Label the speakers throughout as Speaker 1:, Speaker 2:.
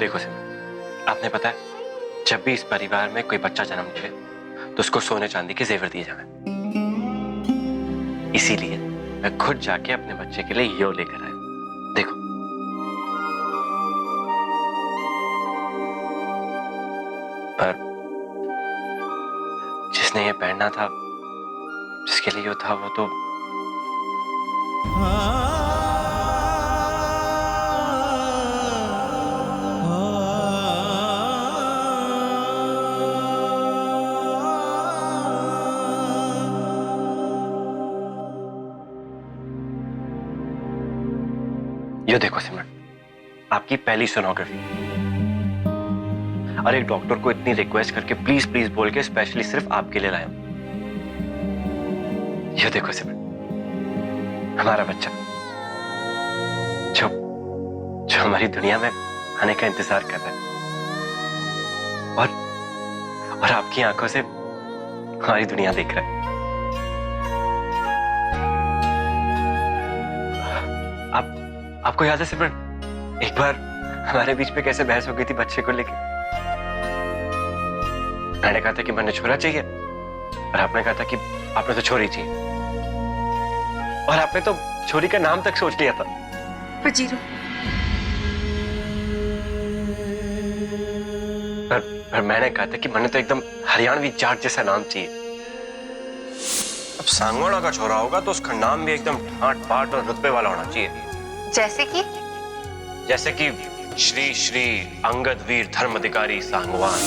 Speaker 1: देखो सिमरन, आपने पता है जब भी इस परिवार में कोई बच्चा जन्म ले तो उसको सोने चांदी के जेवर दिए जाए। इसीलिए मैं खुद जाके अपने बच्चे के लिए यो लेकर आया। देखो पर जिसने ये पहनना था, जिसके लिए यो था, वो तो ये देखो सिमरन, आपकी पहली सोनोग्राफी। और एक डॉक्टर को इतनी रिक्वेस्ट करके प्लीज प्लीज बोल के स्पेशली सिर्फ आपके लिए लाया। ये देखो सिमरन, हमारा बच्चा जो जो हमारी दुनिया में आने का इंतजार कर रहा है, और आपकी आंखों से हमारी दुनिया देख रहा है। आपको याद है सिमरन, एक बार हमारे बीच में कैसे बहस हो गई थी बच्चे को लेके? मैंने कहा था कि मैंने छोरा चाहिए और आपने कहा था कि आपने तो छोरी चाहिए, और आपने तो छोरी का नाम तक सोच लिया था।
Speaker 2: वजीरो।
Speaker 1: पर मैंने कहा था कि मैंने तो एकदम हरियाणवी जाट जैसा नाम चाहिए। अब सांगवाड़ा का छोरा होगा तो उसका नाम भी एकदम ठाट बाट और रुतबे वाला होना चाहिए। जैसे कि श्री श्री अंगद वीर धर्म अधिकारी सांगवान।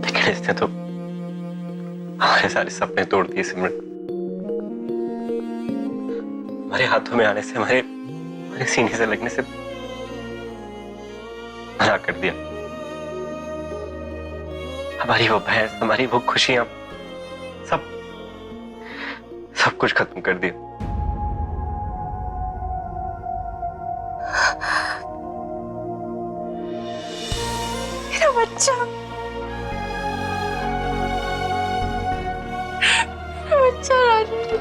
Speaker 1: लेकिन इसने तो हमारे सारे सपने तोड़ दिए सिमरन। हमारे हाथों में आने से, हमारे सीने से लगने से मना कर दिया। हमारी वो बहस, हमारी वो खुशियां, सब कुछ खत्म कर दिया।
Speaker 2: मेरा बच्चा, मेरा बच्चा राजू,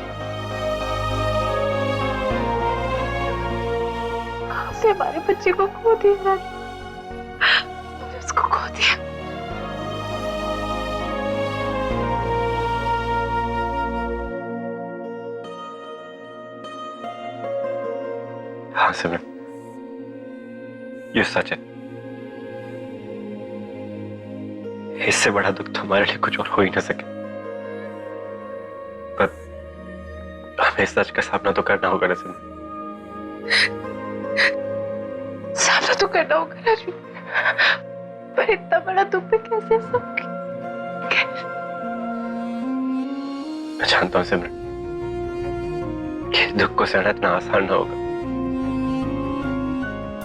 Speaker 2: आपने हमारे बच्चे को खो दिया, उसको खो दिया।
Speaker 1: हाँ सिमरन, ये सच है। इससे बड़ा दुख तो हमारे लिए कुछ और हो ही ना सके, पर हमें इस सच का सामना तो करना होगा ना सिमरन।
Speaker 2: सामना तो करना होगा राजू, पर इतना बड़ा दुख मैं कैसे सहूंगी?
Speaker 1: मैं जानता हूं सिमरन, कि दुख को सहना इतना आसान ना होगा।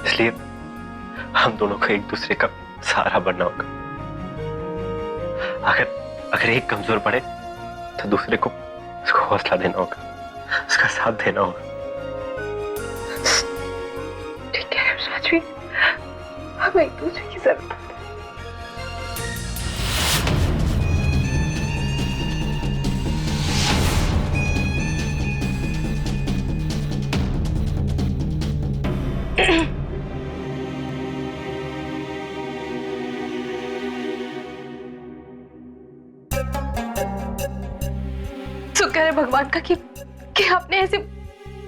Speaker 1: इसलिए हम दोनों को एक दूसरे का सहारा बनना होगा। अगर एक कमजोर पड़े तो दूसरे को उसको हौसला देना होगा, उसका साथ देना होगा।
Speaker 2: ठीक है राजवी, हम एक दूसरे की जरूरत है। शुक्र है भगवान का कि आपने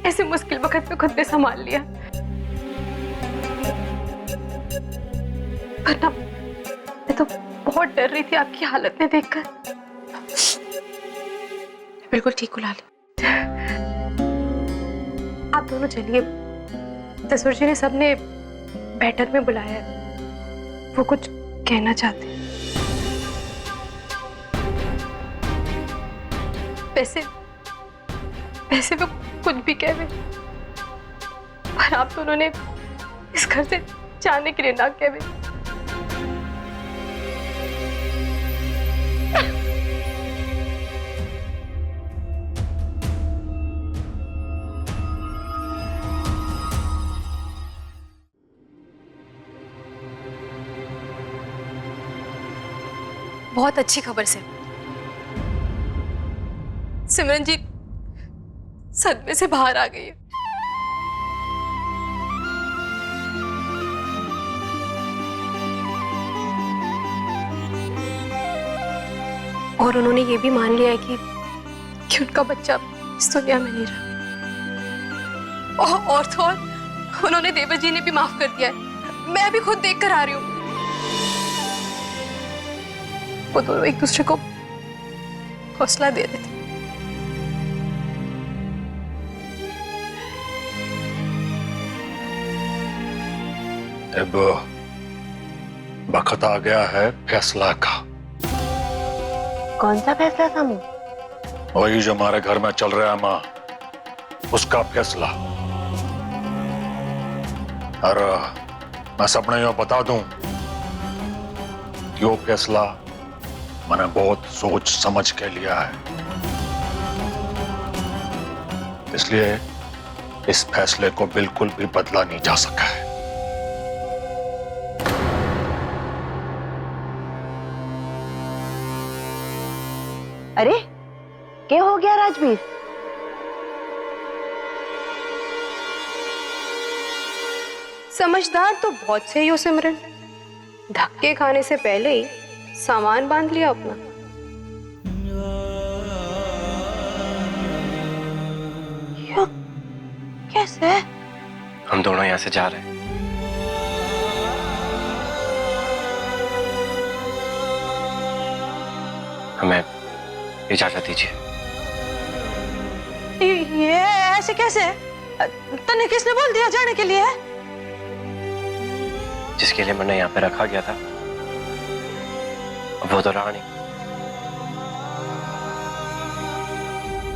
Speaker 2: ऐसे मुश्किल वक्त में खुद पे संभाल लिया। वरना मैं तो बहुत डर रही थी आपकी हालत में देखकर। बिल्कुल ठीक हो लाली। आप दोनों चलिए, दसुर जी ने सबने बैठक में बुलाया है, वो कुछ कहना चाहते हैं। वैसे वो कुछ भी कह रहे, पर आप दोनों ने इस घर से जाने के लिए ना कहे। बहुत अच्छी खबर से। सिमरन जी सदमे से बाहर आ गई है। और उन्होंने ये भी मान लिया है कि उनका बच्चा इस दुनिया में नहीं रहा। और तो और उन्होंने देवर जी ने भी माफ कर दिया है। मैं भी खुद देख कर आ रही हूँ। वो दोनों एक दूसरे को हौसला दे रहे थे।
Speaker 3: अब वक्त आ गया है फैसला का।
Speaker 4: कौन सा फैसला सामू?
Speaker 3: वही जो हमारे घर में चल रहा है माँ, उसका फैसला। और मैं सबने यो बता दूं कि वो फैसला मैंने बहुत सोच समझ के लिया है, इसलिए इस फैसले को बिल्कुल भी बदला नहीं जा सका है।
Speaker 4: अरे क्या हो गया राजवीर?
Speaker 2: समझदार तो बहुत सही हो सिमरन। धक्के खाने से पहले ही सामान बांध लिया अपना।
Speaker 4: कैसे?
Speaker 1: हम दोनों यहाँ से जा रहे हैं। हमें इजाजत दीजिए।
Speaker 4: ये ऐसे कैसे? तने किसने बोल दिया जाने के लिए?
Speaker 1: जिसके लिए मैंने यहाँ पे रखा गया था वो तो रहा नहीं,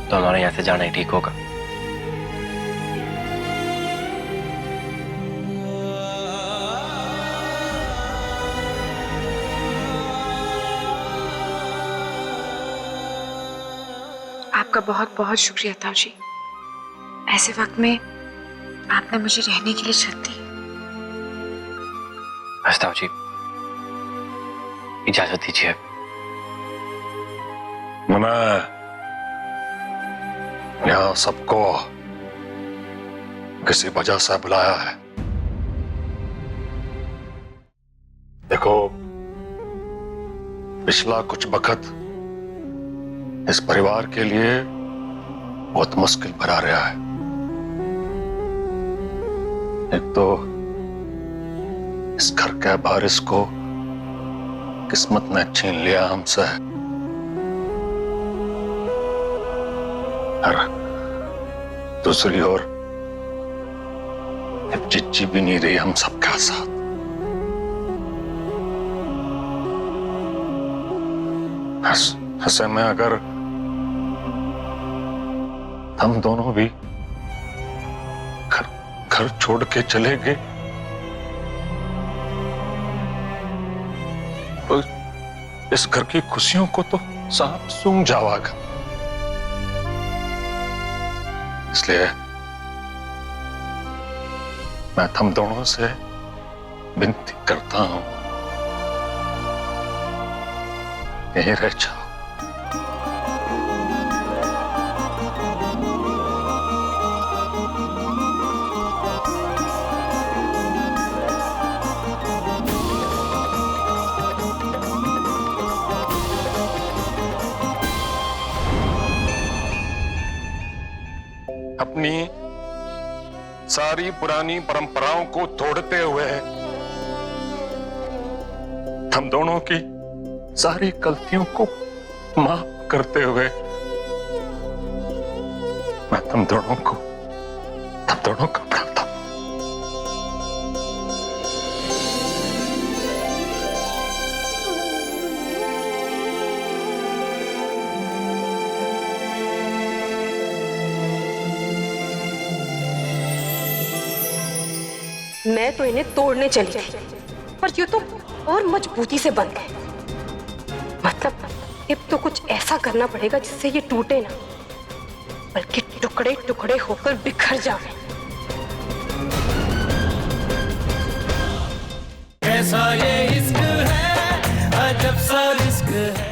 Speaker 1: तो हमारा यहाँ से जाना ही ठीक होगा।
Speaker 5: आपका बहुत बहुत शुक्रिया ताऊ जी। ऐसे वक्त में आपने मुझे रहने के लिए छत दी।
Speaker 1: ताऊ जी इजाजत दीजिए।
Speaker 3: मैंने यहाँ सबको किसी वजह से बुलाया है। देखो, पिछला कुछ वक्त इस परिवार के लिए बहुत मुश्किल भरा रहा है। एक तो इस घर के वारिस को किस्मत ने छीन लिया हमसे, और दूसरी ओर अब चिच्ची भी नहीं रही हम सबका साथ। ऐसे में अगर हम दोनों भी घर छोड़ के चले गए तो इस घर की खुशियों को तो सांप सूंघ जाएगा। इसलिए मैं तुम दोनों से विनती करता हूं, यहीं रह जाओ। अपनी सारी पुरानी परंपराओं को तोड़ते हुए हम दोनों की सारी गलतियों को माफ करते हुए मैं तुम दोनों का प्रार्थना।
Speaker 2: मैं तो इन्हें तोड़ने चली थी, पर ये तो और मजबूती से बंद है। मतलब अब तो कुछ ऐसा करना पड़ेगा जिससे ये टूटे ना, बल्कि टुकड़े टुकड़े होकर बिखर जाए।
Speaker 6: कैसा ये इश्क है, अजब सा रिस्क है